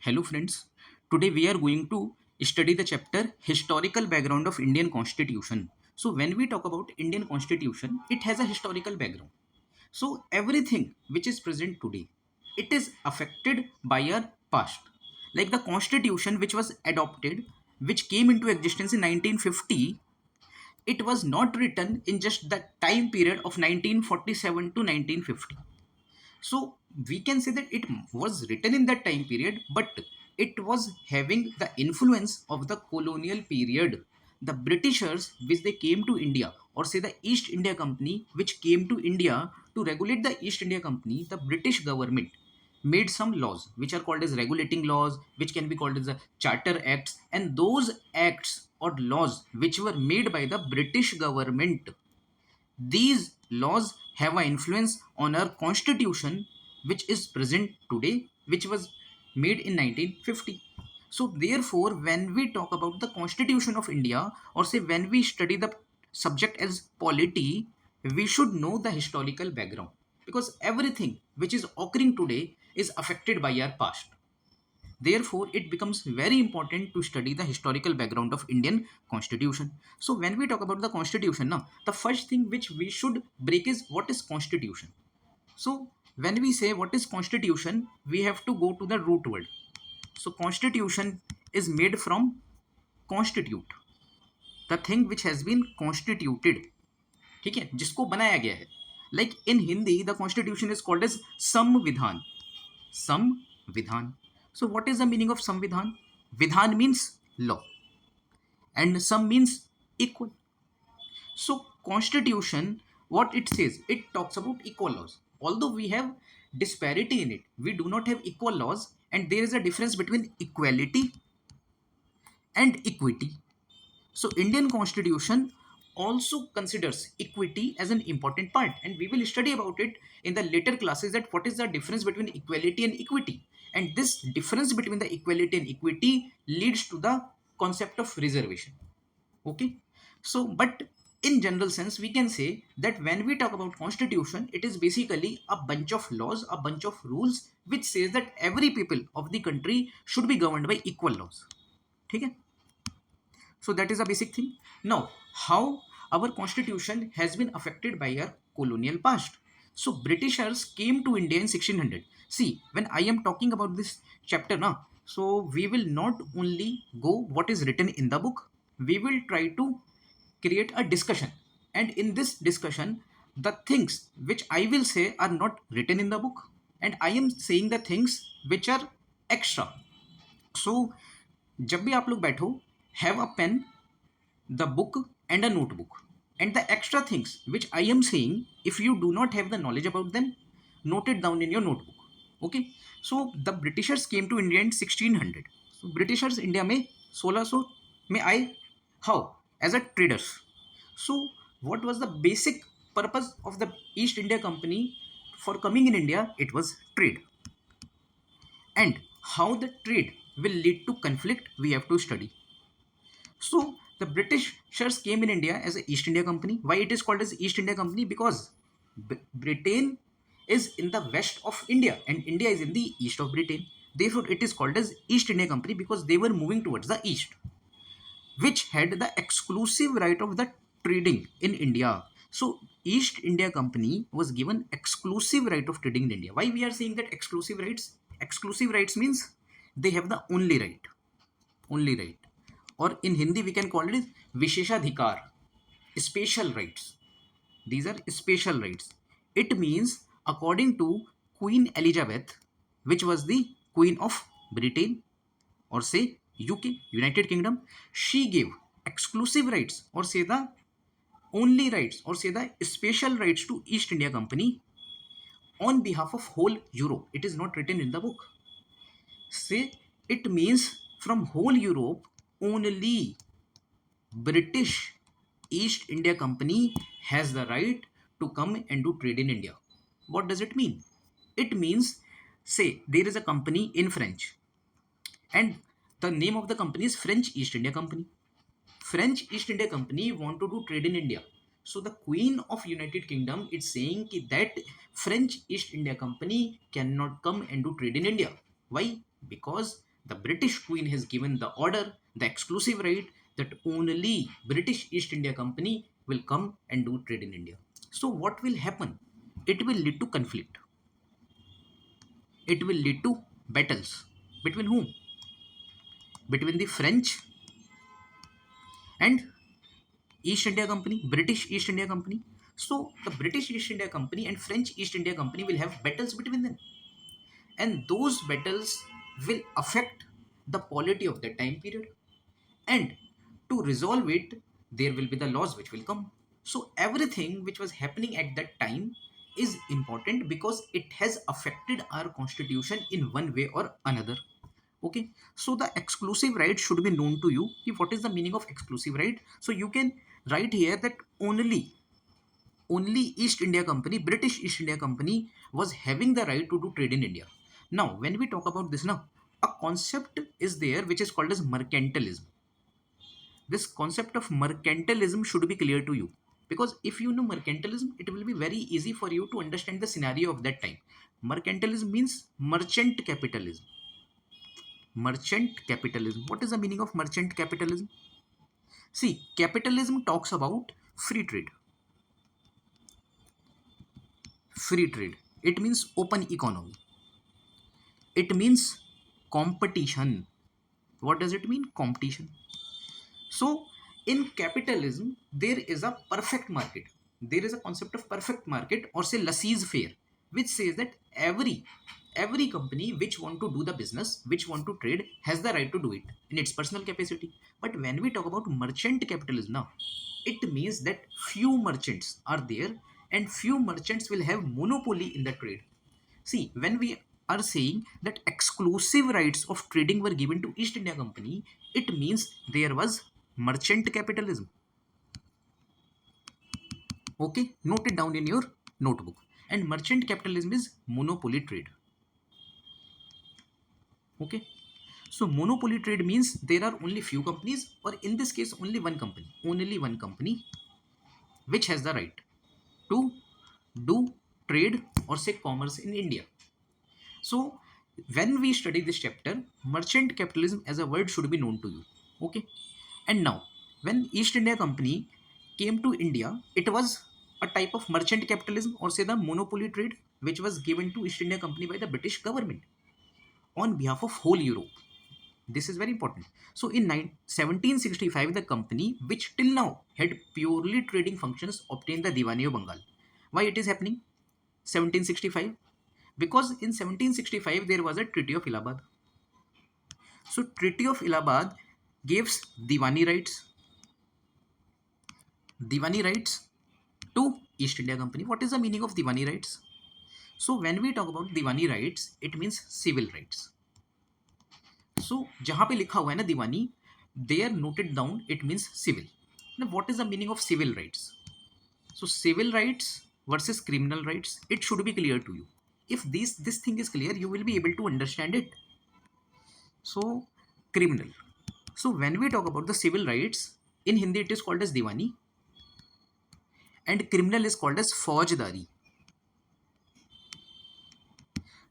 Hello friends, today we are going to study the chapter Historical Background of Indian Constitution. So when we talk about Indian Constitution, it has a historical background. So everything which is present today, it is affected by our past. Like the Constitution which was adopted, which came into existence in 1950, it was not written in just the time period of 1947 to 1950. So we can say that it was written in that time period, but it was having the influence of the colonial period. The Britishers, which they came to India, or say the East India Company, which came to India to regulate the East India Company, the British government made some laws which are called as regulating laws, which can be called as the Charter Acts, and those acts or laws which were made by the British government, these laws have an influence on our constitution, which is present today, which was made in 1950. So, therefore, when we talk about the constitution of India, or say when we study the subject as polity, we should know the historical background because everything which is occurring today is affected by our past. Therefore, it becomes very important to study the historical background of Indian constitution. So when we talk about the constitution now, the first thing which we should break is what is constitution. So when we say what is constitution, we have to go to the root word. So constitution is made from constitute, the thing which has been constituted, ठीक है, जिसको बनाया गया है. Like in Hindi, the constitution is called as संविधान. Samvidhan. So, what is the meaning of Samvidhan? Vidhan means law, and Sam means equal. So, Constitution, what it says, it talks about equal laws. Although we have disparity in it, we do not have equal laws, and there is a difference between equality and equity. So, Indian Constitution also considers equity as an important part, and we will study about it in the later classes that what is the difference between equality and equity. And this difference between the equality and equity leads to the concept of reservation. Okay, so but in general sense, we can say that when we talk about constitution, it is basically a bunch of laws, a bunch of rules which says that every people of the country should be governed by equal laws. Okay, so that is a basic thing. Now, how our constitution has been affected by our colonial past. So Britishers came to India in 1600. See, when I am talking about this chapter now, so we will not only go what is written in the book, we will try to create a discussion. And in this discussion, the things which I will say are not written in the book, and I am saying the things which are extra. So जब भी आप लोग बैठो, have a pen, the book, and a notebook. And the extra things which I am saying, if you do not have the knowledge about them, note it down in your notebook. Okay. So the Britishers came to India in 1600. So Britishers India में 1600 में आए. How? As a traders. So what was the basic purpose of the East India Company for coming in India? It was trade. And how the trade will lead to conflict, we have to study. So the Britishers came in India as the East India Company. Why it is called as East India Company? Because Britain is in the west of India and India is in the east of Britain. Therefore, it is called as East India Company because they were moving towards the east, which had the exclusive right of the trading in India. So East India Company was given exclusive right of trading in India. Why we are saying that exclusive rights? Exclusive rights means they have the only right. Only right. Or in Hindi we can call it Visheshadhikar, special rights. These are special rights. It means according to Queen Elizabeth, which was the Queen of Britain, or say UK, United Kingdom, she gave exclusive rights, or say the only rights, or say the special rights to East India Company on behalf of whole Europe. It is not written in the book. Say it means from whole Europe only British East India Company has the right to come and do trade in India. What does it mean? It means, say, there is a company in French, and the name of the company is French East India Company. French East India Company want to do trade in India. So the Queen of United Kingdom is saying that French East India Company cannot come and do trade in India. Why? Because The British Queen has given the order, the exclusive right, that only British East India Company will come and do trade in India. So what will happen? It will lead to conflict. It will lead to battles. Between whom? Between the French and East India Company, British East India Company. So the British East India Company and French East India Company will have battles between them, and those battles will affect the polity of that time period. And to resolve it, there will be the laws which will come. So everything which was happening at that time is important because it has affected our constitution in one way or another. Okay, so the exclusive right should be known to you. What is the meaning of exclusive right? So you can write here that only East India Company, British East India Company, was having the right to do trade in India. Now, when we talk about this now, a concept is there which is called as mercantilism. This concept of mercantilism should be clear to you, because if you know mercantilism, it will be very easy for you to understand the scenario of that time. Mercantilism means merchant capitalism. Merchant capitalism. What is the meaning of merchant capitalism? See, capitalism talks about free trade. Free trade. It means open economy. It means competition. What does it mean? Competition. So, in capitalism, there is a perfect market. There is a concept of perfect market, or say laissez-faire, which says that every company which want to do the business, which want to trade, has the right to do it in its personal capacity. But when we talk about merchant capitalism now, it means that few merchants are there, and few merchants will have monopoly in the trade. See, when we are saying that exclusive rights of trading were given to East India Company, it means there was merchant capitalism. Okay, note it down in your notebook. And merchant capitalism is monopoly trade. Okay, so monopoly trade means there are only few companies, or in this case, only one company, which has the right to do trade or say commerce in India. So, when we study this chapter, merchant capitalism as a word should be known to you. Okay. And now, when East India Company came to India, it was a type of merchant capitalism, or say the monopoly trade, which was given to East India Company by the British government on behalf of whole Europe. This is very important. So, in 1765, the company, which till now had purely trading functions, obtained the Diwani of Bengal. Why it is happening? 1765, because in 1765 there was a Treaty of Allahabad. So Treaty of Allahabad gives Diwani rights to East India Company. What is the meaning of Diwani rights? So when we talk about Diwani rights, it means civil rights. So जहाँ पे लिखा हुआ है ना दीवानी, there noted down it means civil. Now what is the meaning of civil rights? So civil rights versus criminal rights, it should be clear to you. If this thing is clear, you will be able to understand it. So, criminal. So, when we talk about the civil rights, in Hindi it is called as Diwani, and criminal is called as Faujadari.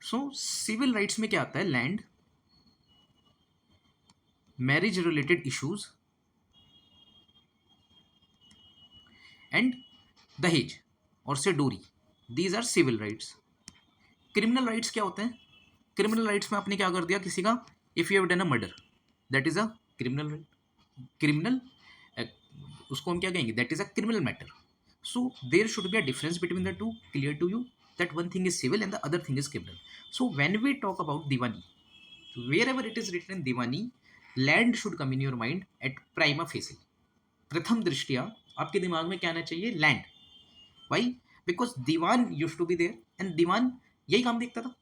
So, civil rights में क्या आता है? Land, marriage related issues, and दहेज और से डोरी. These are civil rights. Criminal rights क्या होते हैं? Criminal rights में आपने क्या कर दिया किसी का? If you have done a murder, that is a criminal right. Criminal, उसको हम क्या कहेंगे? That is a criminal matter. So there should be a difference between the two, clear to you, that one thing is civil and the other thing is criminal. So when we talk about Diwani, wherever it is written Diwani, land should come in your mind at prima facie. प्रथम दृष्टिया आपके दिमाग में क्या आना चाहिए? Land. Why? Because Diwan used to be there, and Diwan यही काम देखता था.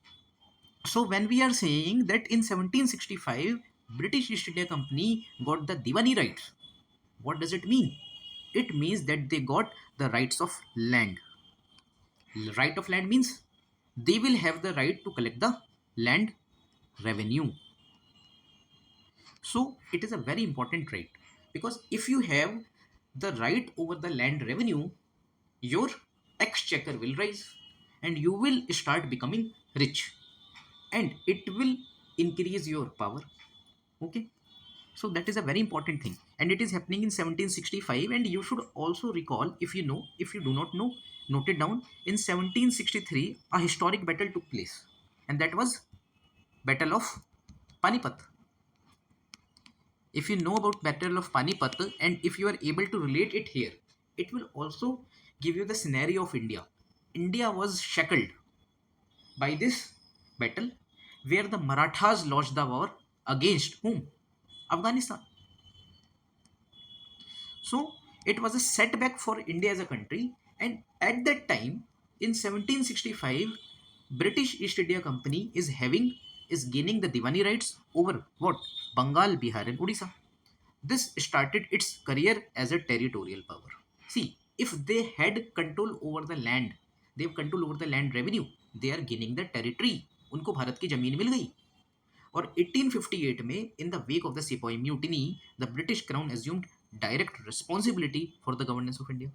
So when we are saying that in 1765 British East India Company got the Diwani rights, what does it mean? It means that they got the rights of land. Right of land means they will have the right to collect the land revenue. So it is a very important right, because if you have the right over the land revenue, your exchequer will rise and you will start becoming rich, and it will increase your power. Okay, so that is a very important thing, and it is happening in 1765. And you should also recall, if you know, if you do not know, note it down. In 1763 a historic battle took place, and that was Battle of Panipat. If you know about Battle of Panipat, and if you are able to relate it here, it will also give you the scenario of India. India was shackled by this battle, where the Marathas launched the war against whom? Afghanistan. So it was a setback for India as a country. And at that time, in 1765, British East India Company is gaining the Diwani rights over what? Bengal, Bihar, and Odisha. This started its career as a territorial power. See, if they had control over the land, they have control over the land revenue, they are gaining the territory. उनको भारत की जमीन मिल गई. और 1858 में, in the wake of the Sepoy Mutiny, the British Crown assumed direct responsibility for the governance of India.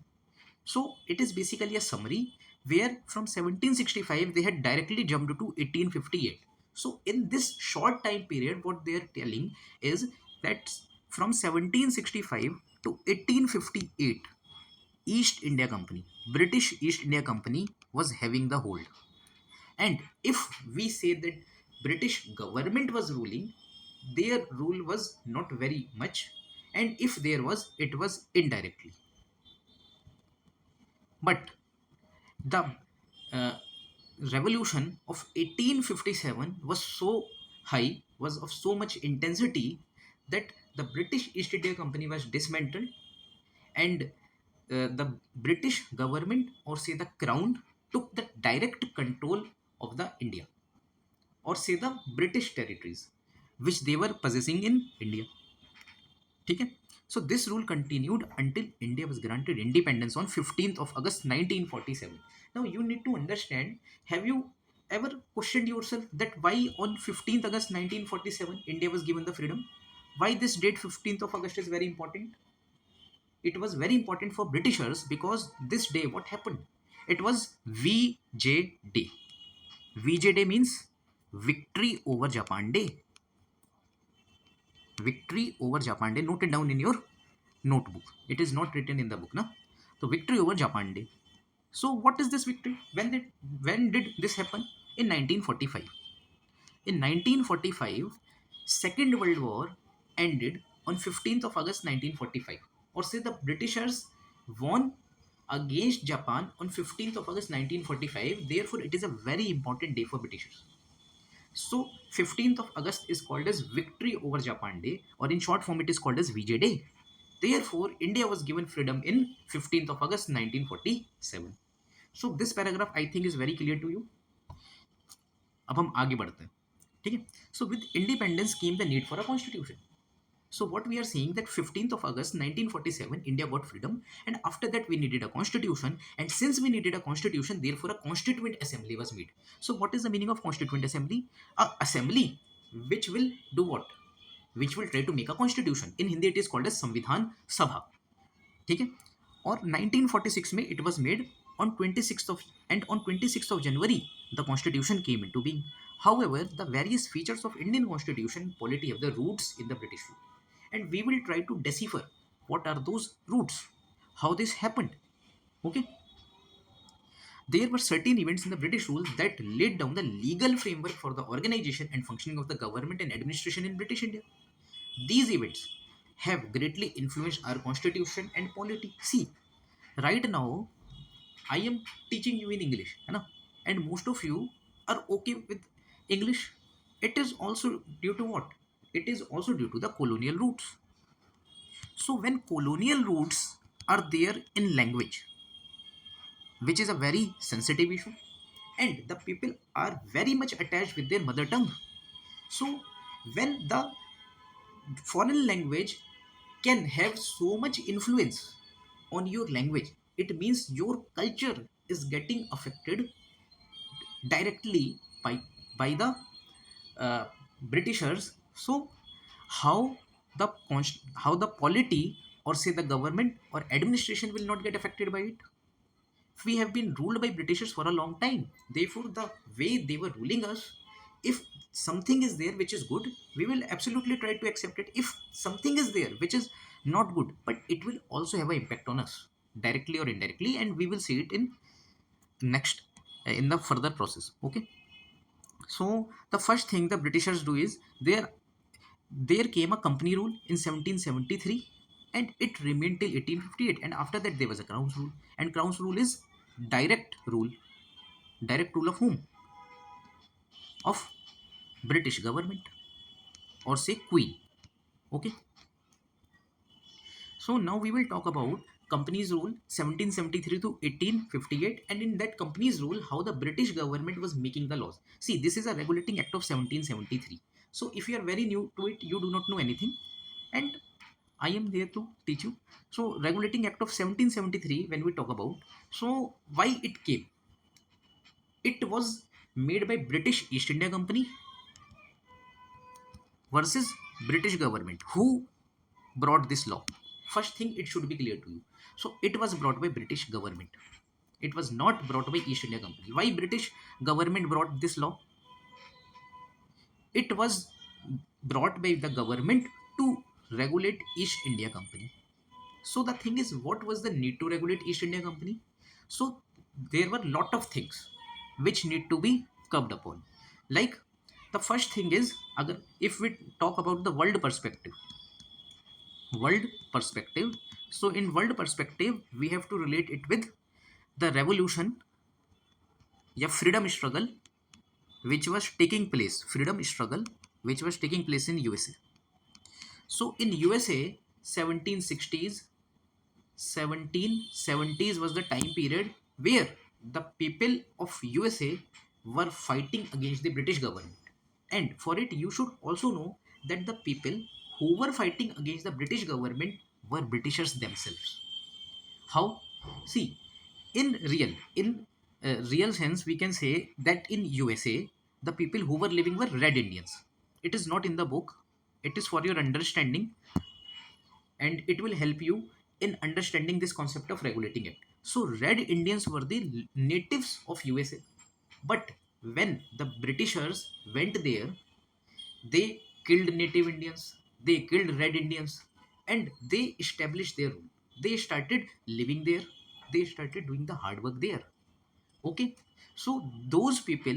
So it is basically a summary where from 1765 they had directly jumped to 1858. So in this short time period, what they are telling is that from 1765 to 1858, East India Company, British East India Company was having the hold. And if we say that British government was ruling, their rule was not very much, and if there was, it was indirectly. But the uh, revolution of 1857 was so high, was of so much intensity, that the British East India Company was dismantled, and the British government, or say the crown, took the direct control of the India, or say the British territories which they were possessing in India. ठीक है. So this rule continued until India was granted independence on 15th of August 1947. Now you need to understand, have you ever questioned yourself that why on 15th August 1947 India was given the freedom? Why this date 15th of August is very important? It was very important for Britishers because this day what happened? It was VJ Day. VJ Day means Victory over Japan Day. Victory over Japan Day. Note it down in your notebook. It is not written in the book, no? So Victory over Japan Day. So what is this victory? When did this happen? In 1945. In 1945, Second World War ended on 15th of August 1945. Or say the Britishers won against Japan on 15th of August 1945. Therefore, it is a very important day for Britishers. So 15th of August is called as Victory over Japan Day, or in short form it is called as VJ Day. Therefore, India was given freedom in 15th of August 1947. So this paragraph I think is very clear to you. अब हम आगे बढ़ते हैं. ठीक है. So with independence came the need for a constitution. So what we are saying that 15th of August 1947 India got freedom, and after that we needed a constitution, and since we needed a constitution, therefore a constituent assembly was made. So what is the meaning of constituent assembly? A assembly which will do what? Which will try to make a constitution. In Hindi it is called as Samvidhan Sabha. ठीक है. और 1946 में it was made on 26th of, and on 26th of January the constitution came into being. However, the various features of Indian constitution polity have the roots in the British rule, and we will try to decipher what are those roots, how this happened. Okay, there were certain events in the British rule that laid down the legal framework for the organization and functioning of the government and administration in British India. These events have greatly influenced our constitution and polity. See, right now I am teaching you in English, है ना? And most of you are okay with English. It is also due to what? It is also due to the colonial roots. So when colonial roots are there in language, which is a very sensitive issue, and the people are very much attached with their mother tongue. So when the foreign language can have so much influence on your language, it means your culture is getting affected directly by the uh, Britishers. So how how the polity, or say the government or administration, will not get affected by it? We have been ruled by Britishers for a long time. Therefore, the way they were ruling us if something is there which is good, we will absolutely try to accept it. If something is there which is not good, but it will also have an impact on us directly or indirectly, and we will see it in next in the further process. Okay, so the first thing the Britishers do is there came a company rule in 1773, and it remained till 1858, and after that there was a Crown's rule. And Crown's rule is direct rule. Direct rule of whom? Of British government, or say Queen. Okay, so now we will talk about Companies Rule 1773 to 1858, and in that Companies Rule, how the British government was making the laws. See, this is a regulating act of 1773. So if you are very new to it, you do not know anything, and I am there to teach you. So regulating act of 1773, when we talk about, so why it came? It was made by British East India Company versus British government. Who brought this law? First thing, it should be clear to you. So it was brought by British government. It was not brought by East India Company. Why British government brought this law? It was brought by the government to regulate East India Company. So the thing is, what was the need to regulate East India Company? So there were lot of things which need to be curbed upon. Like the first thing is, if we talk about the world perspective. So in world perspective, we have to relate it with the revolution, या freedom struggle which was taking place, freedom struggle which was taking place in USA. So in USA, 1760s, 1770s was the time period where the people of USA were fighting against the British government. And for it, you should also know that the people who were fighting against the British government were Britishers themselves. How? See, in real sense, we can say that in USA, the people who were living were Red Indians. It is not in the book. It is for your understanding, and it will help you in understanding this concept of regulating it. So Red Indians were the natives of USA, but when the Britishers went there, they killed native Indians, they killed Red Indians, and they established their rule. They started living there, they started doing the hard work there. Okay, so those people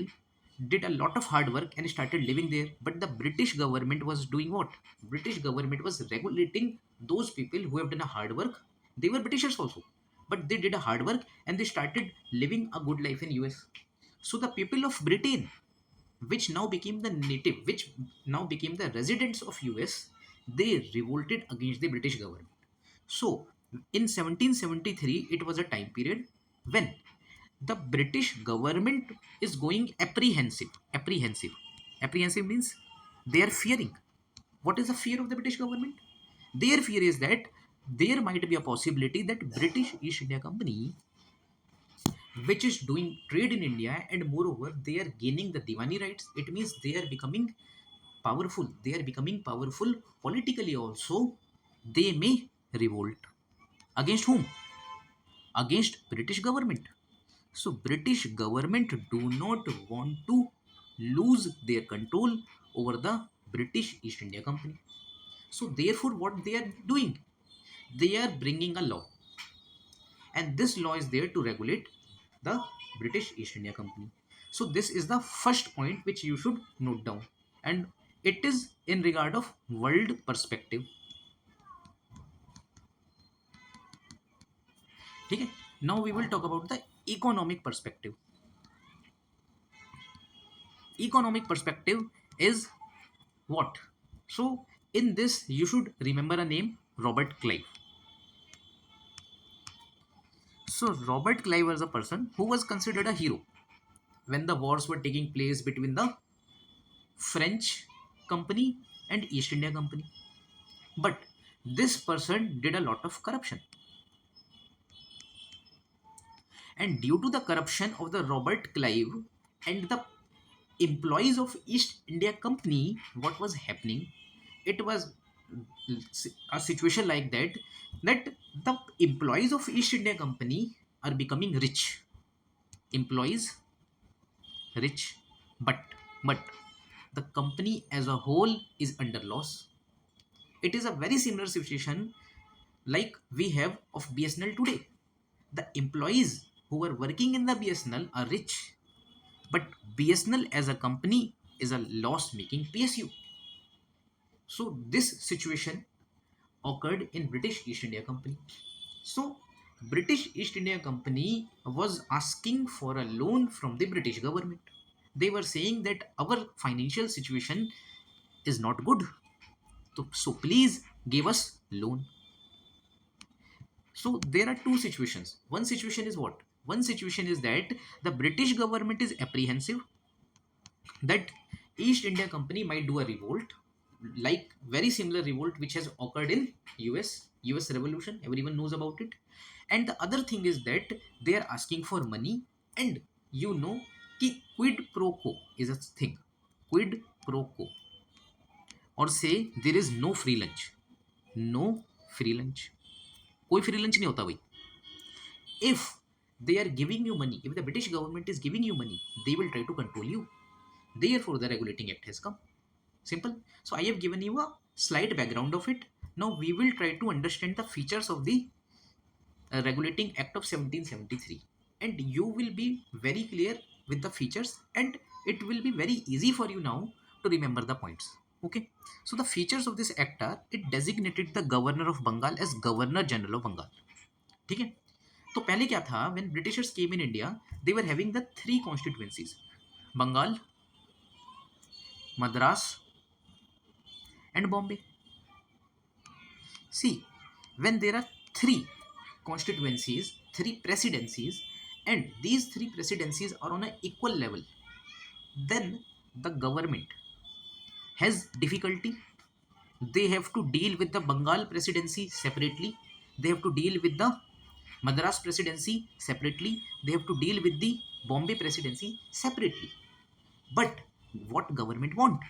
did a lot of hard work and started living there. But the British government was doing what? British government was regulating those people who have done a hard work. They were Britishers also, but they did a hard work and they started living a good life in US. So the people of Britain, which now became the native, which now became the residents of US, they revolted against the British government. So in 1773, it was a time period when the British government is going apprehensive. Apprehensive means they are fearing. What is the fear of the British government? Their fear is that there might be a possibility that British East India Company, which is doing trade in India, and moreover they are gaining the Diwani rights. It means they are becoming powerful. They are becoming powerful politically also. They may revolt against whom? Against British government. So British government do not want to lose their control over the British East India Company. So therefore, what they are doing? They are bringing a law, and this law is there to regulate the British East India Company. So this is the first point which you should note down, and it is in regard of world perspective. Okay. Now we will talk about the economic perspective. Economic perspective is what? So in this, you should remember a name, Robert Clive. So Robert Clive was a person who was considered a hero when the wars were taking place between the French company and East India Company. But this person did a lot of corruption. And due to the corruption of the Robert Clive and the employees of East India Company, what was happening? It was a situation like that the employees of East India Company are becoming rich. Employees rich, but but the company as a whole is under loss. It is a very similar situation like we have of BSNL today. The employees who are working in the BSNL are rich, but BSNL as a company is a loss making PSU. So this situation occurred in British East India Company. So British East India Company was asking for a loan from the British government. They were saying that our financial situation is not good. So please give us loan. So there are two situations. One situation is what? One situation is that the British government is apprehensive that East India Company might do a revolt, like very similar revolt which has occurred in US Revolution. Everyone knows about it. And the other thing is that they are asking for money, and you know, कि quid pro quo is a thing. Quid pro quo, or say there is no free lunch. No free lunch. कोई free lunch नहीं होता भाई. If they are giving you money, if the British government is giving you money, they will try to control you. Therefore, the Regulating Act has come. Simple. So I have given you a slight background of it. Now we will try to understand the features of the Regulating Act of 1773, and you will be very clear with the features, and it will be very easy for you now to remember the points. Okay. So the features of this act are: it designated the governor of Bengal as Governor General of Bengal. ठीक है. तो पहले क्या था, when Britishers came in India, they were having the three constituencies: Bengal, Madras, and Bombay. See, when there are three constituencies, three presidencies, and these three presidencies are on an equal level, then the government has difficulty. They have to deal with the Bengal presidency separately. They have to deal with the Madras presidency separately. They have to deal with the Bombay presidency separately. But what government want?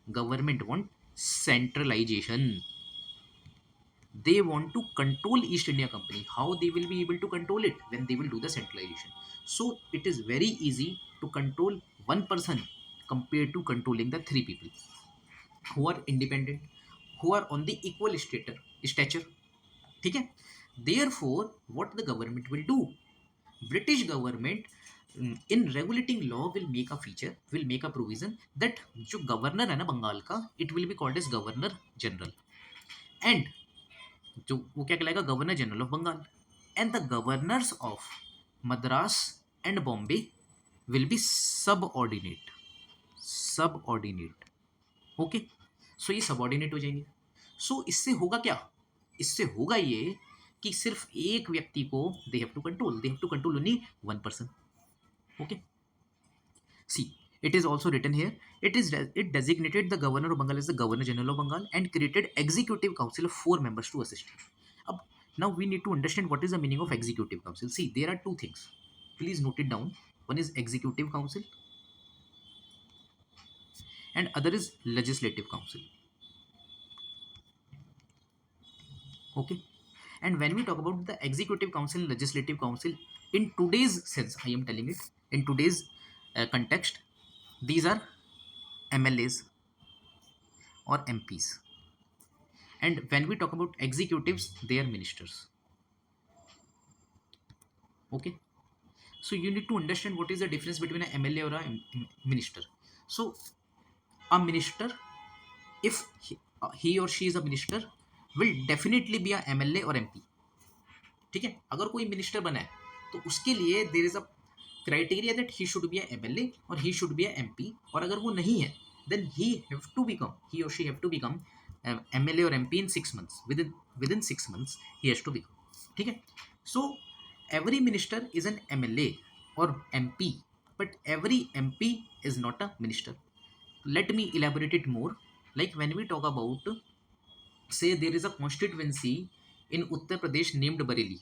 Government want centralization. They want to control East India Company. How they will be able to control it? When they will do the centralization. So it is very easy to control one person compared to controlling the three people who are independent, who are on the equal stature. ठीक है. Therefore what the government will do, British government in regulating law will make a feature, will make a provision that जो governor है ना बंगाल का, it will be called as governor general, and जो वो क्या कहलाएगा, governor general of Bengal. And the governors of Madras and Bombay will be subordinate. Subordinate. Okay. So ये सब ऑर्डिनेट हो जाएंगे. सो इससे होगा क्या, इससे होगा ये कि सिर्फ एक व्यक्ति को they have to control. They have to control only one person. Okay. See, it is also written here, it designated the governor of Bengal as the governor general of Bengal and created executive council of 4 members to assist. Ab, now we need to understand what is the meaning of executive council. See, there are two things, please note it down. One is executive council and other is legislative council. Okay. And when we talk about the executive council and legislative council, in today's sense, I am telling it, in today's context, these are MLAs or MPs. And when we talk about executives, they are ministers. Okay. So you need to understand what is the difference between an MLA or a minister. So a minister, if he or she is a minister, will definitely be a MLA or MP. ठीक है. अगर कोई minister बना है तो उसके लिए there is a criteria that he should be a MLA और he should be a MP. और अगर वो नहीं है, then he or she have to become MLA or MP in 6 months. Within 6 months he has to become. ठीक है. So every minister is an MLA or MP, but every MP is not a minister. Let me elaborate it more. Like when we talk about, say there is a constituency in Uttar Pradesh named Bareilly.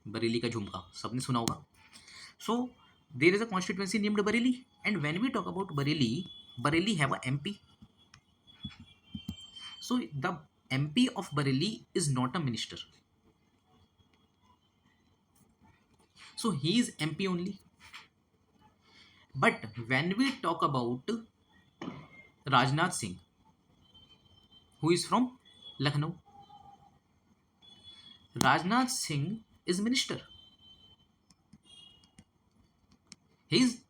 Bareilly का झुमका सबने सुना होगा. So there is a constituency named Bareilly, and when we talk about Bareilly have a MP. So the MP of Bareilly is not a minister. So he is MP only. But when we talk about Rajnath Singh, who is from Lucknow. Rajnath Singh is minister. He is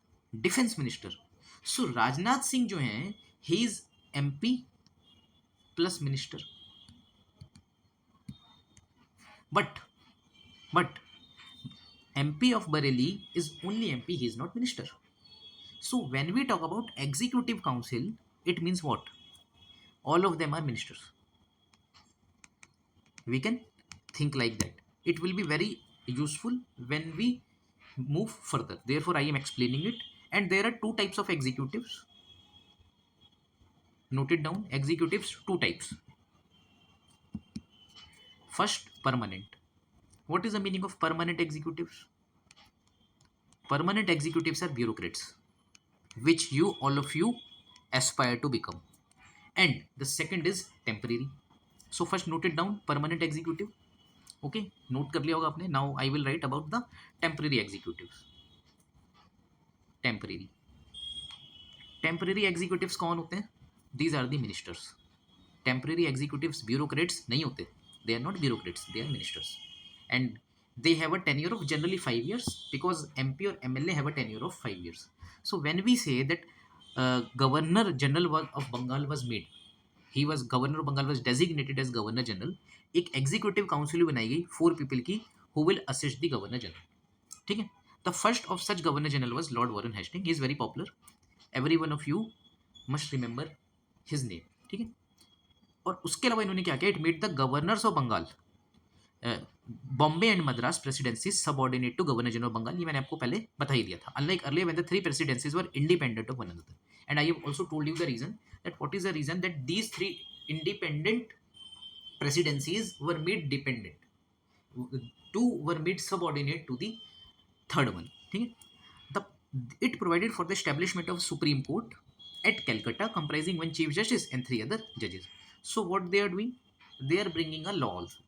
defense minister. So Rajnath Singh जो हैं, he is MP plus minister. But but MP of Bareilly is only MP. He is not minister. So when we talk about executive council, it means what? All of them are ministers. We can think like that. It will be very useful when we move further. Therefore, I am explaining it. And there are two types of executives. Note it down. Executives, two types. First, permanent. What is the meaning of permanent executives? Permanent executives are bureaucrats, which all of you aspire to become. And the second is temporary. So first note it down, permanent executive. Okay, note कर लिया होगा आपने. Now I will write about the temporary executives. Temporary executives कौन होते हैं? These are the ministers. Temporary executives bureaucrats नहीं होते. They are not bureaucrats, they are ministers. And they have a tenure of generally 5 years, because MP or MLA have a tenure of 5 years. So when we say that Governor General of Bengal was made, Governor of Bengal was designated as Governor General, एक executive council बनाई गई 4 people की, who will assist the Governor General. ठीक है. The first of such Governor General was Lord Warren Hastings. He is very popular. Every one of you must remember his name. ठीक है. और उसके अलावा इन्होंने क्या किया? It made the governors of Bengal, Bombay and Madras presidency subordinate to governor general Bengal. ये मैंने आपको पहले बता ही दिया था. Unlike earlier when the 3 presidencies were independent of one another. And I have also told you the reason, that what is the reason that these 3 independent presidencies were made dependent. 2 were made subordinate to the third one. ठीक है. It provided for the establishment of Supreme Court at Calcutta, comprising 1 chief justice and 3 other judges. So what they are doing? They are bringing a law also.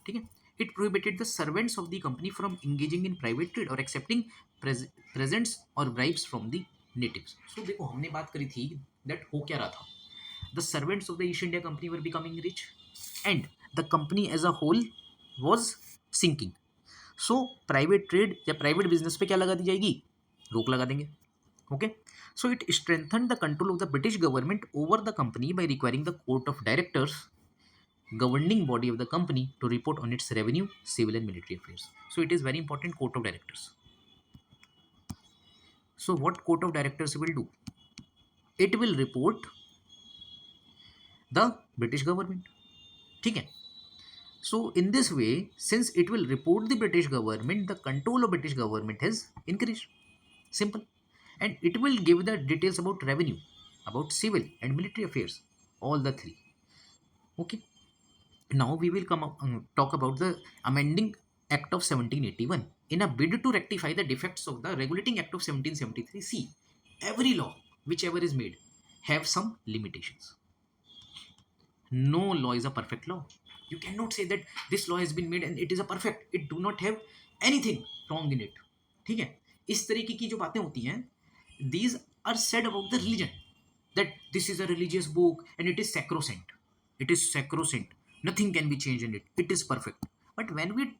ठीक है. It prohibited the servants of the company from engaging in private trade or accepting presents or bribes from the natives. So देखो, हमने बात करी थी that हो क्या रहा था. The servants of the East India Company were becoming rich and the company as a whole was sinking. So private trade या private business पे क्या लगा दी जाएगी? रोक लगा देंगे. Okay. So it strengthened the control of the British government over the company by requiring the court of directors, governing body of the company, to report on its revenue, civil and military affairs. So it is very important, court of directors. So what court of directors will do? It will report the British government. ठीक है. So in this way, since it will report the British government, the control of British government has increased. Simple. And it will give the details about revenue, about civil and military affairs, all the 3. Okay. Now we will talk about the amending Act of 1781 in a bid to rectify the defects of the regulating Act of 1773. See, every law whichever is made have some limitations. No law is a perfect law. You cannot say that this law has been made and it is a perfect. It do not have anything wrong in it. ठीक है. इस तरीके की जो बातें होती हैं, these are said about the religion, that this is a religious book and it is sacrosanct. It is sacrosanct. Nothing can be changed in it. It is perfect. But when we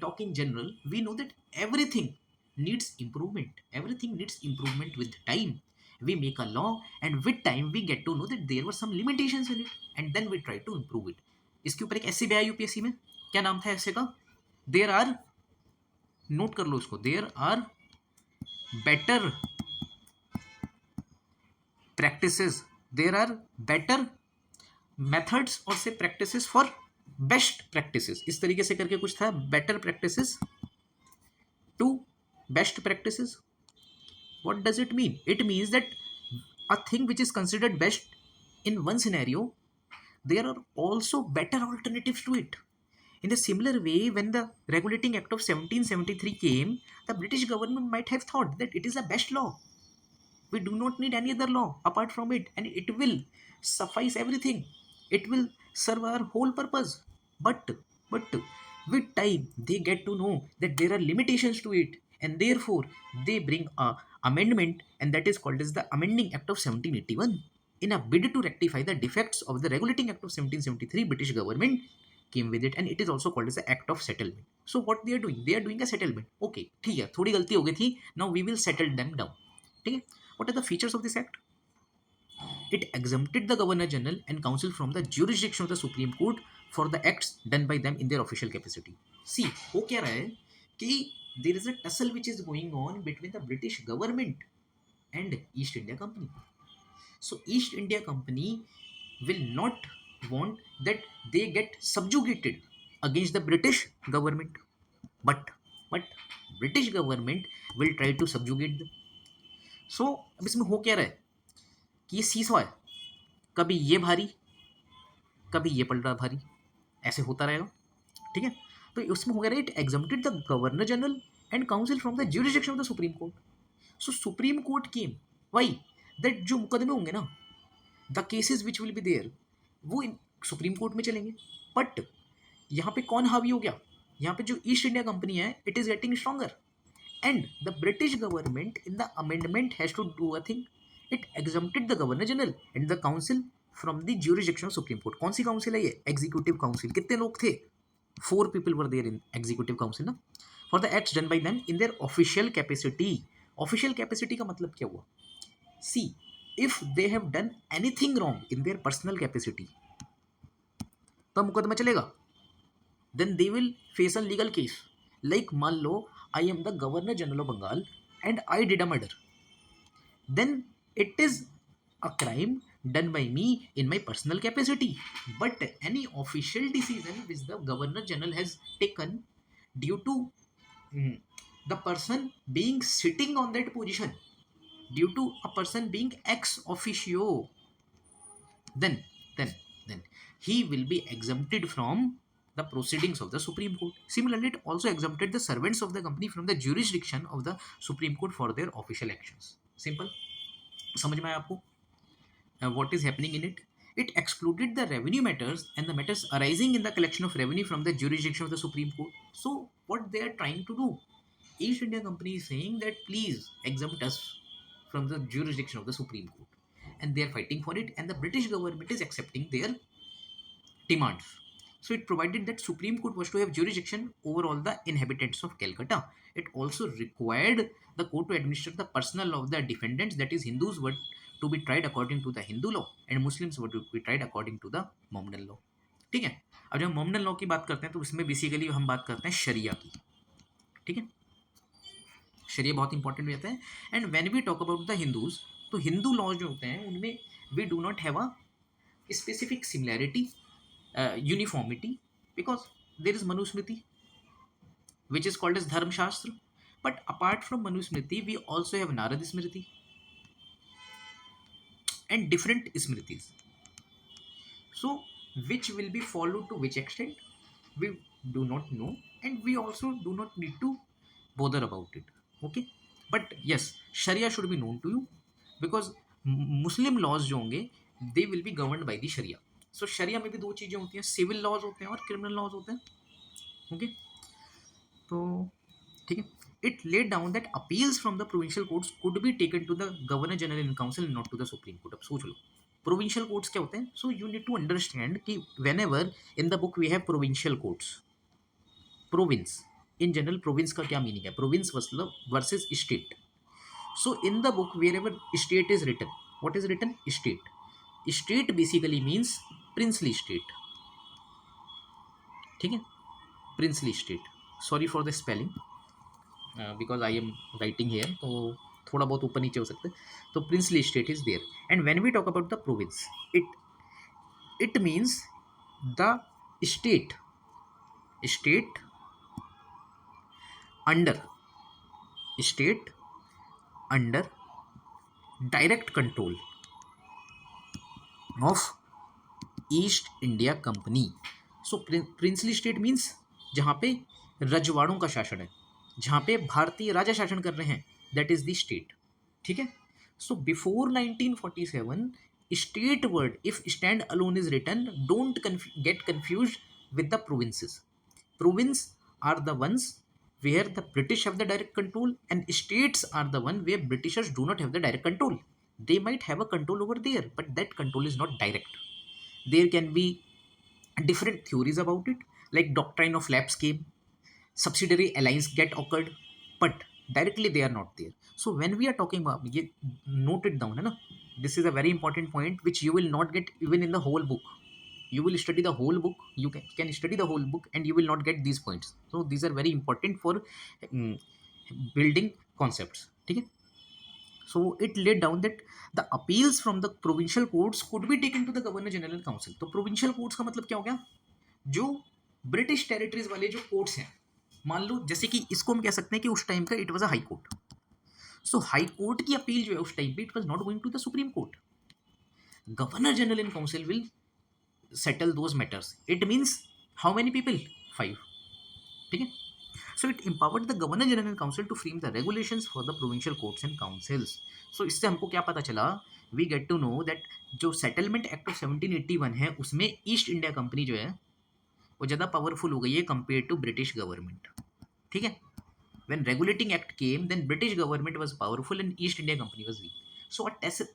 talk in general, we know that everything needs improvement. Everything needs improvement with time. We make a law and with time we get to know that there were some limitations in it and then we try to improve it. इसके ऊपर एक ऐसे भी आया UPSC में. क्या नाम था ऐसे का? देयर आर, नोट कर लो इसको, there are better practices, there are better methods और से प्रैक्टिसेस फॉर बेस्ट प्रैक्टिसेस. इस तरीके से करके कुछ था, better practices to best practices. What does it mean? It means that a thing which is considered best in one scenario, there are also better alternatives to it. In a similar way, when the Regulating Act of 1773 came, the British government might have thought that it is the best law. We do not need any other law apart from it, and it will suffice everything. It will serve our whole purpose. But with time, they get to know that there are limitations to it, and therefore they bring a amendment, and that is called as the Amending Act of 1781. In a bid to rectify the defects of the Regulating Act of 1773, British government came with it, and it is also called as the Act of Settlement. So what they are doing? They are doing a settlement. Okay, ठीक है, थोड़ी गलती हो गई थी. Now we will settle them down. ठीक है. What are the features of this act? It exempted the Governor General and Council from the jurisdiction of the Supreme Court for the acts done by them in their official capacity. See, हो क्या रहा है कि there is a tussle which is going on between the British government and East India Company. So East India Company will not want that they get subjugated against the British government, but British government will try to subjugate them. So अब इसमें हो क्या रहा है कि ये seesaw है, कभी ये भारी कभी ये पलटा भारी, ऐसे होता रहेगा. ठीक है. तो उसमें हो गया, it exempted the governor general and council from the jurisdiction of the supreme court. So supreme court came why that जो मुकदमे होंगे ना, the cases which will be there, वो सुप्रीम कोर्ट में चलेंगे. बट यहाँ पे कौन हावी हो गया? यहाँ पे जो ईस्ट इंडिया कंपनी है, it is getting stronger, and the British government in the amendment has to do a thing. It exempted the governor general and the council from the jurisdiction of supreme court. कौन सी council है ये? Executive council. कितने लोग थे? 4 people were there in executive council ना, for the acts done by them in their official capacity. Official capacity का मतलब क्या हुआ? See, if they have done anything wrong in their personal capacity, तो मुकदमा चलेगा. Then they will face a legal case. Like मान लो I am the Governor General of Bengal and I did a murder. Then it is a crime done by me in my personal capacity. But any official decision which the Governor General has taken due to the person being sitting on that position, due to a person being ex officio, then he will be exempted from the proceedings of the Supreme Court. Similarly, it also exempted the servants of the company from the jurisdiction of the Supreme Court for their official actions. Simple. समझ में आया आपको? What is happening in it? It excluded the revenue matters and the matters arising in the collection of revenue from the jurisdiction of the Supreme Court. So, what they are trying to do? East India Company is saying that please exempt us from the jurisdiction of the Supreme Court. And they are fighting for it, and the British government is accepting their demands. So, it provided that Supreme Court was to have jurisdiction over all the inhabitants of Calcutta. It also required the court to administer the personal of the defendants, that is Hindus were to be tried according to the Hindu law and Muslims were to be tried according to the Mohammedan law. ठीक है. अब जब हम Mohammedan law की बात करते हैं तो इसमें बेसिकली हम बात करते हैं शरिया की. ठीक है. शरिया बहुत इंपॉर्टेंट हो जाता है. And when we talk about the Hindus, तो हिंदू लॉज जो होते हैं उनमें we do not have a specific similarity, uniformity, because there is Manusmriti which is called as Dharmashastra. But apart from Manusmriti, we also have Narad Smriti and different Smritis. So, which will be followed to which extent, we do not know, and we also do not need to bother about it. Okay? But yes, Sharia should be known to you because Muslim laws जो होंगे, they will be governed by the Sharia. So, Sharia में भी दो चीज़ें होती हैं, civil laws होते हैं और क्रिमिनल लॉज होते हैं. ओके. तो ठीक है. It laid down that appeals from the provincial courts could be taken to the Governor General in Council and not to the Supreme Court. अब सोच लो provincial courts क्या होते हैं. So you need to understand कि whenever in the book we have provincial courts, province in general, province का क्या meaning है? Province मतलब versus state. So in the book wherever state is written, what is written? State. State basically means princely state. ठीक है. Princely state. Sorry for the spelling. Because I am writing here, तो थोड़ा बहुत ऊपर नीचे हो सकता है. तो princely state is there. And when we talk about the province, it means the state under direct control of east India company. So princely state means जहाँ पे रजवाड़ों का शासन है, जहाँ पे भारतीय राजा शासन कर रहे हैं, दैट इज द स्टेट. ठीक है. So before 1947 state word if stand alone is written, don't get confused with the provinces. Province are the ones where the British have the direct control and states are the one where Britishers do not have the direct control. they might have a control over there, but that control is not direct. There can be different theories about it, like doctrine of lapse came, subsidiary alliance get occurred, but directly they are not there. So when we are talking about, note it down, है ना? This is a very important point which you will not get even in the whole book. You will study the whole book, you can study the whole book, and you will not get these points. So these are very important for mm, building concepts. ठीक है? So it laid down that the appeals from the provincial courts could be taken to the governor general council. तो provincial courts का मतलब क्या हो गया? जो British territories वाले जो कोर्ट्स हैं, मान लो जैसे कि इसको हम कह सकते हैं कि उस टाइम का it was a high court. So high court की अपील जो है उस टाइम पे it was not going to the supreme court. Governor general in council will settle those matters. It means how many people? 5. ठीक है? So it empowered the Governor General Council to frame the regulations for the provincial courts and councils. So इससे हमको क्या पता चला? We get to know that जो settlement act of 1781 है उसमें ईस्ट इंडिया कंपनी जो है वो ज़्यादा पावरफुल हो गई है कंपेयर टू ब्रिटिश गवर्नमेंट. ठीक है? When regulating act came, then British government was powerful and East India Company was weak. So a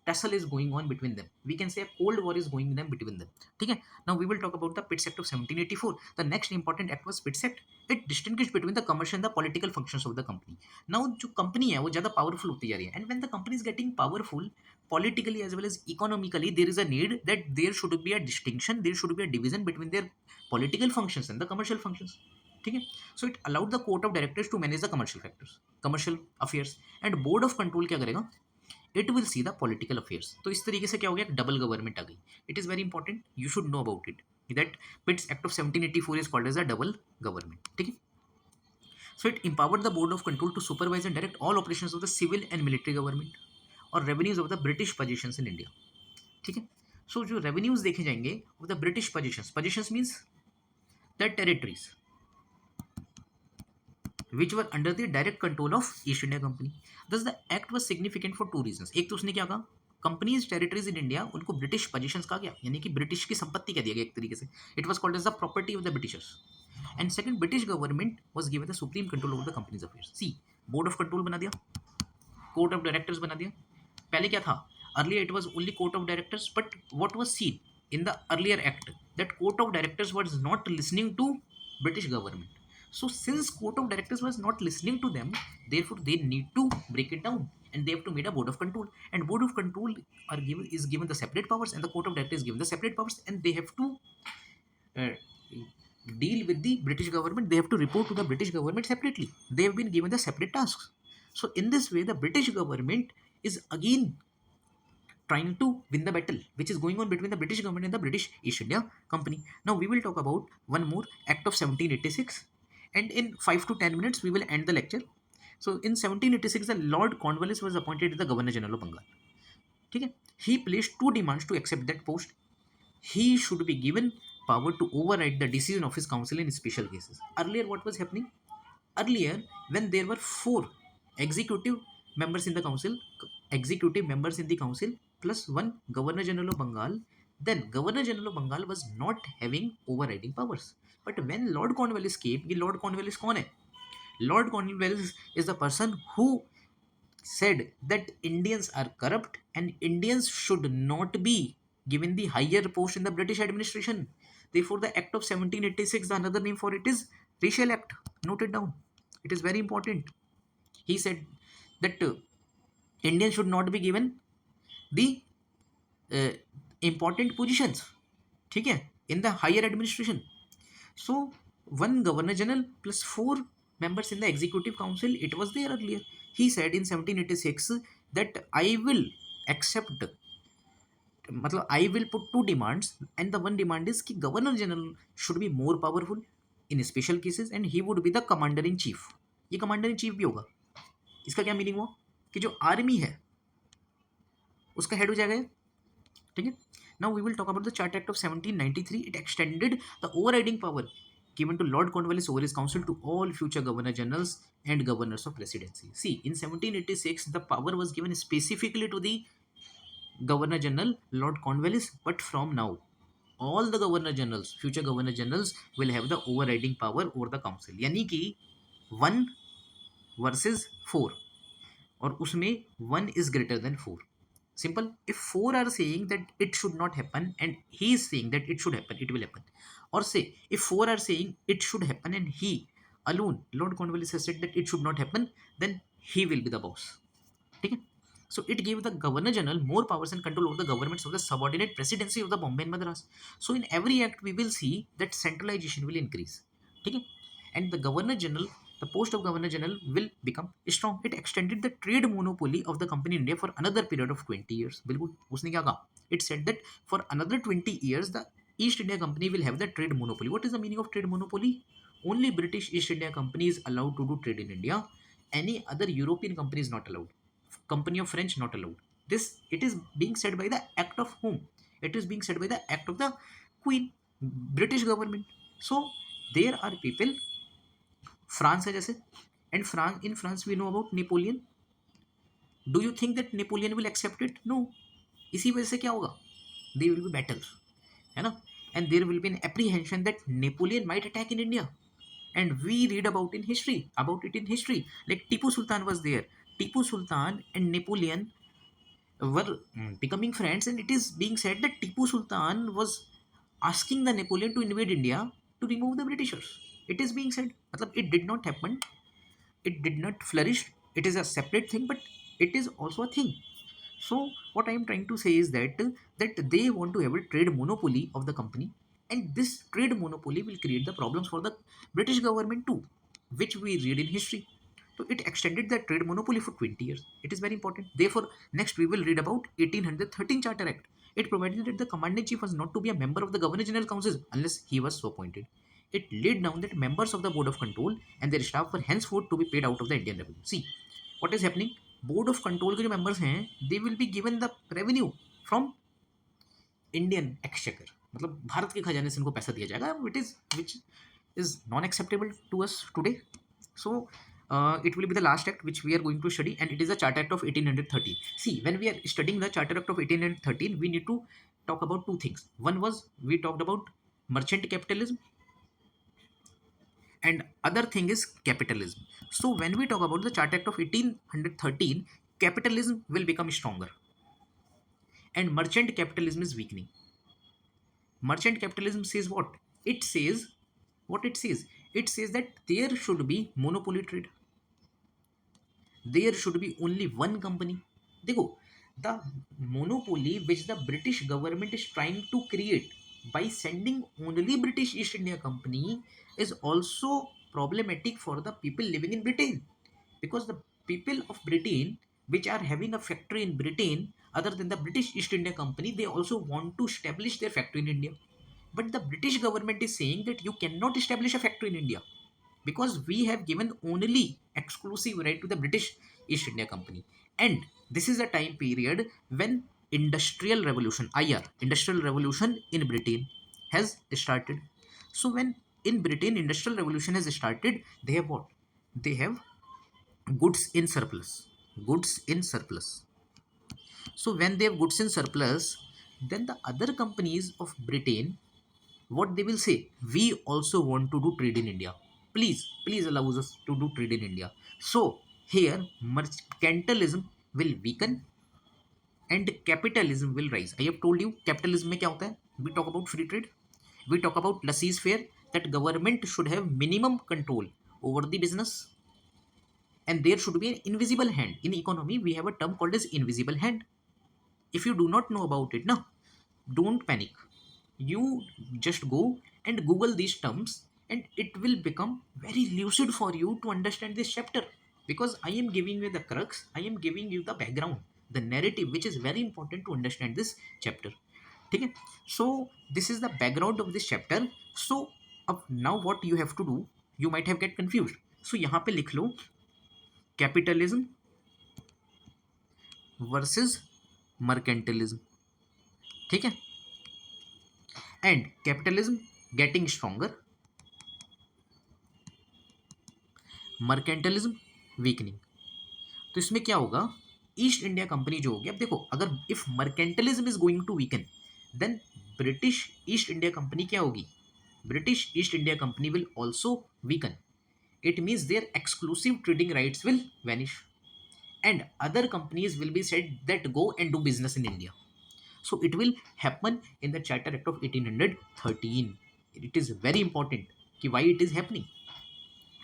tussle is going on between them. We can say a cold war is going on between them. ठीक है? Now we will talk about the Pitt Act of 1784. The next important act was Pitt Act. It distinguished between the commercial and the political functions of the company. Now जो company है वो ज़्यादा powerful होती जा रही है, and when the company is getting powerful politically as well as economically, there is a need that there should be a distinction, there should be a division between their political functions and the commercial functions. ठीक है? So it allowed the court of directors to manage the commercial factors, commercial affairs, and board of control क्या करेगा? It will see the political affairs. तो इस तरीके से क्या हो गया? डबल गवर्नमेंट आ गई. It is very important, you should know about it that Pitt's act of 1784 is called as a double government. ठीक है? So it empowered the board of control to supervise and direct all operations of the civil and military government और revenues of the British positions in India. ठीक है? So जो revenues देखे जाएंगे of the British positions, positions means the territories which were under the direct control of East India Company. Thus the act was significant for two reasons. एक तो उसने क्या कहा? कंपनीज टेरिटरीज इन इंडिया उनको British positions कहा गया, यानी कि ब्रिटिश की संपत्ति कह दिया गया एक तरीके से. It was called as the property of the Britishers. And second, British government was given the supreme control over the company's affairs. See, board of control बना दिया, कोर्ट ऑफ डायरेक्टर्स बना दिया. पहले क्या था? Earlier it was only court of directors, but what was seen in the earlier act that court of directors was not listening to British government. So since court of directors was not listening to them, therefore they need to break it down and they have to make a board of control. And board of control is given the separate powers, and the court of directors is given the separate powers, and they have to uh, deal with the British government. They have to report to the British government separately. They have been given the separate tasks. So in this way, the British government is again trying to win the battle which is going on between the British government and the British East India Company. Now we will talk about one more act of 1786. And in 5 to 10 minutes we will end the lecture. So in 1786 the Lord Cornwallis was appointed as the Governor General of Bengal. ठीक है? He placed two demands to accept that post. He should be given power to override the decision of his council in special cases. Earlier what was happening? Earlier when there were 4 executive members in the council plus one Governor General of Bengal, then Governor General of Bengal was not having overriding powers. But when Lord Cornwallis came, ये Lord Cornwallis कौन है? Lord Cornwallis is the person who said that Indians are corrupt and Indians should not be given the higher post in the British administration. Therefore, the Act of 1786, the another name for it is Racial Act. Note it down. It is very important. He said that Indians should not be given the important positions. ठीक है? In the higher administration. So one Governor General plus 4 members in the Executive Council, it was there earlier. He said in 1786 that I will accept, मतलब I will put 2 demands, and the one demand is कि Governor General should be more powerful in special cases and he would be the Commander in Chief. ये Commander in Chief भी होगा. इसका क्या meaning हुआ? कि जो आर्मी है उसका हेड हो जाएगा. ठीक है? Now we will talk about the Charter Act of 1793. It extended the overriding power given to Lord Cornwallis over his council to all future Governor Generals and Governors of Presidency. See, in 1786, the power was given specifically to the Governor General, Lord Cornwallis, but from now, all the Governor Generals, future Governor Generals will have the overriding power over the council. यानी कि 1 versus 4 और उसमें 1 is greater than 4. Simple. If four are saying that it should not happen and he is saying that it should happen, it will happen. Or say, if four are saying it should happen and he alone, Lord Cornwallis has said that it should not happen, then he will be the boss. Okay? So it gave the Governor General more powers and control over the governments of the subordinate presidency of the Bombay and Madras. So in every act we will see that centralization will increase. Okay? And the Governor General, the post of Governor General will become strong. It extended the trade monopoly of the company in India for another period of 20 years. बिल्कुल उसने क्या कहा? It said that for another 20 years the East India Company will have the trade monopoly. What is the meaning of trade monopoly? Only British East India Company is allowed to do trade in India. Any other European company is not allowed. Company of French not allowed. This it is being said by the act of whom? It is being said by the act of the Queen, British government. So there are people, France है जैसे, and France, in France we know about Napoleon. Do you think that Napoleon will accept it? No. इसी वजह से क्या होगा? There will be battles, है ना? And there will be an apprehension that Napoleon might attack in India. And we read about it in history. Like Tipu Sultan was there. Tipu Sultan and Napoleon were becoming friends, and it is being said that Tipu Sultan was asking the Napoleon to invade India to remove the Britishers. It is being said. मतलब it did not happen. It did not flourish. It is a separate thing, but it is also a thing. So what I am trying to say is that they want to have a trade monopoly of the company, and this trade monopoly will create the problems for the British government too, which we read in history. So it extended the trade monopoly for 20 years. It is very important. Therefore, next we will read about 1813 Charter Act. It provided that the Commander in Chief was not to be a member of the Governor General Council unless he was so appointed. It laid down that members of the Board of Control and their staff were henceforth to be paid out of the Indian revenue. See, what is happening? Board of control के जो members हैं they will be given the revenue from Indian exchequer, मतलब भारत के खजाने से इनको पैसा दिया जाएगा, which is non acceptable to us today. So it will be the last act which we are going to study, and it is the Charter Act of 1813. See, when we are studying the Charter Act of 1813, we need to talk about two things. One was we talked about merchant capitalism, and other thing is capitalism. So when we talk about the Charter Act of 1813, capitalism will become stronger and merchant capitalism is weakening. Merchant capitalism says what? It says what it says. It says that there should be monopoly trade. There should be only one company. देखो, the monopoly which the British government is trying to create by sending only British East India Company is also problematic for the people living in Britain, because the people of Britain which are having a factory in Britain other than the British East India Company, they also want to establish their factory in India. But the British government is saying that you cannot establish a factory in India because we have given only exclusive right to the British East India Company. And this is a time period when industrial revolution, IR, industrial revolution in Britain has started. So when in Britain industrial revolution has started, they have what? They have goods in surplus. Goods in surplus. So when they have goods in surplus, then the other companies of Britain, what they will say, we also want to do trade in India. Please allow us to do trade in India. So here mercantilism will weaken and capitalism will rise. I have told you capitalism में क्या होता है? We talk about free trade. We talk about laissez-faire, that government should have minimum control over the business, and there should be an invisible hand. In economy, we have a term called as invisible hand. If you do not know about it, no, don't panic. You just go and Google these terms, and it will become very lucid for you to understand this chapter. Because I am giving you the crux, I am giving you the background, the narrative, which is very important to understand this chapter. Okay? So this is the background of this chapter. So now what you have to do, you might have get confused. So यहाँ पे लिख लो capitalism versus mercantilism. ठीक है? And capitalism getting stronger, mercantilism weakening. तो इसमें क्या होगा? East India company जो होगी, अब देखो, अगर if mercantilism is going to weaken, then British East India Company क्या होगी? British East India Company will also weaken. It means their exclusive trading rights will vanish. and other companies will be said that go and do business in India. So it will happen in the Charter Act of 1813. It is very important कि why it is happening.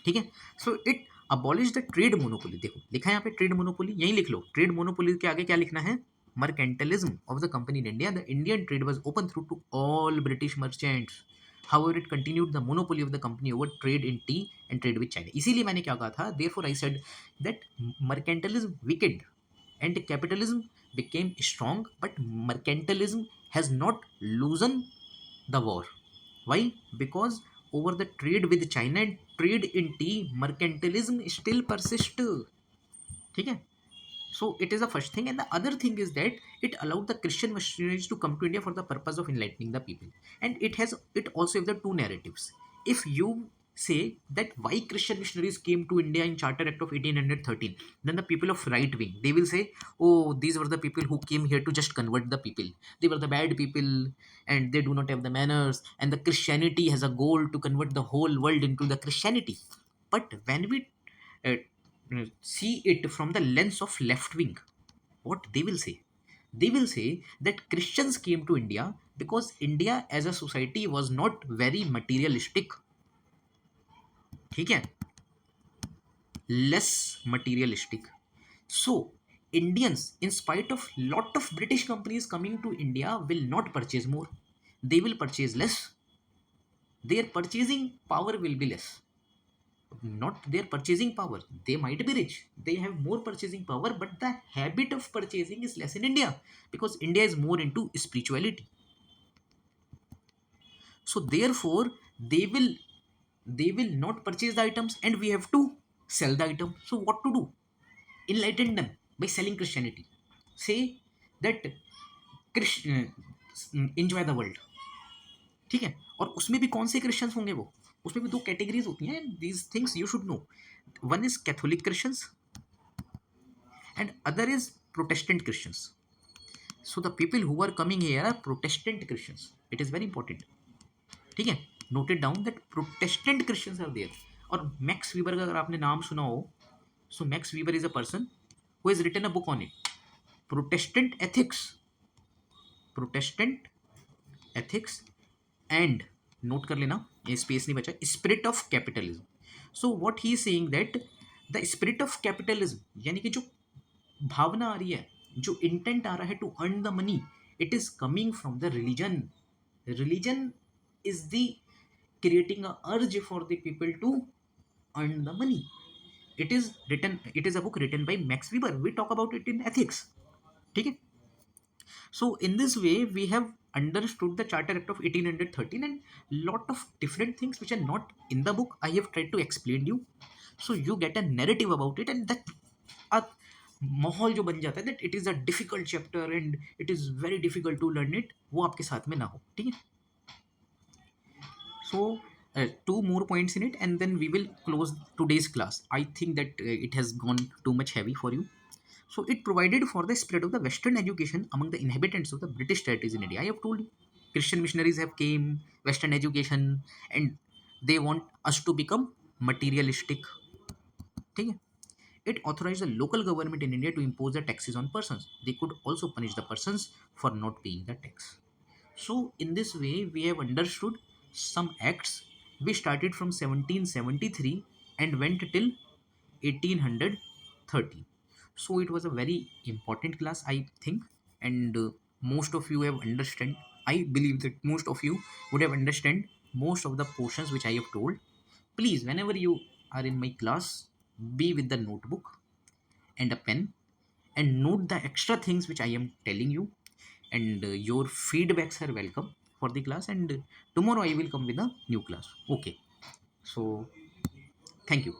ठीक है. So it abolish the trade monopoly. देखो लिखा है यहाँ पे trade monopoly, यही लिख लो. ट्रेड मोनोपोली के आगे क्या लिखना है? Mercantilism of the company in India. The Indian trade was open through to all British merchants. However it continued the monopoly of the company over trade in tea and trade with China. इसीलिए मैंने क्या कहा था, therefore I said that mercantilism weakened and capitalism became strong, but mercantilism has not loosened the war. Why? Because over the trade with China and trade in tea, mercantilism still persists. ठीक है. So it is the first thing, and the other thing is that it allowed the Christian missionaries to come to India for the purpose of enlightening the people, and it also have the two narratives. If you say that why Christian missionaries came to India in Charter Act of 1813, then the people of right wing, they will say, oh, these were the people who came here to just convert the people. They were the bad people, and they do not have the manners, and the Christianity has a goal to convert the whole world into the Christianity. But when we uh, see it from the lens of left wing, what they will say? They will say that Christians came to India because India as a society was not very materialistic. ठीक है, less materialistic. So Indians, in spite of lot of British companies coming to India, will not purchase more. They will purchase less. Their purchasing power will be less. Not their purchasing power, they might be rich, they have more purchasing power, but the habit of purchasing is less in India, because India is more into spirituality. So therefore they will not purchase the items, and we have to sell the item. So what to do? Enlighten them by selling Christianity. Say that enjoy the world. ठीक है. और उसमें भी कौन से Christians होंगे? वो उसमें भी दो कैटेगरीज होती हैं. These things you should know. One is Catholic Christians and other is Protestant Christians. So the people who are coming here are Protestant Christians. It is very important. ठीक है. Noted down that Protestant Christians are there. और Max Weber का अगर आपने नाम सुना हो, so Max Weber is a person who has written a book on it, Protestant ethics. Protestant ethics and, note कर लेना, ये स्पेस नहीं बचा, spirit of capitalism. So what he is saying that the spirit of capitalism, यानी कि जो भावना आ रही है, जो इंटेंट आ रहा है to earn the money, it is coming from the religion. Religion is the creating a urge for the people to earn the money. It is a book written by Max Weber. We talk about it in ethics. ठीक है. So in this way we have understood the Charter Act of 1813 and lot of different things which are not in the book. I have tried to explain you, so you get a narrative about it, and that a माहौल जो बन जाता है that it is a difficult chapter and it is very difficult to learn it, वो आपके साथ में ना हो. ठीक है. So two more points in it, and then we will close today's class. I think that it has gone too much heavy for you. So it provided for the spread of the Western education among the inhabitants of the British territories in India. I have told you, Christian missionaries have came, Western education, and they want us to become materialistic. ठीक है. It authorized the local government in India to impose the taxes on persons. They could also punish the persons for not paying the tax. So in this way we have understood some acts. We started from 1773 and went till 1813. So it was a very important class, I think, and most of you have understand. I believe that most of you would have understand most of the portions which I have told. Please, whenever you are in my class, be with the notebook and a pen, and note the extra things which I am telling you, and your feedbacks are welcome for the class, and tomorrow I will come with a new class. Okay. So thank you.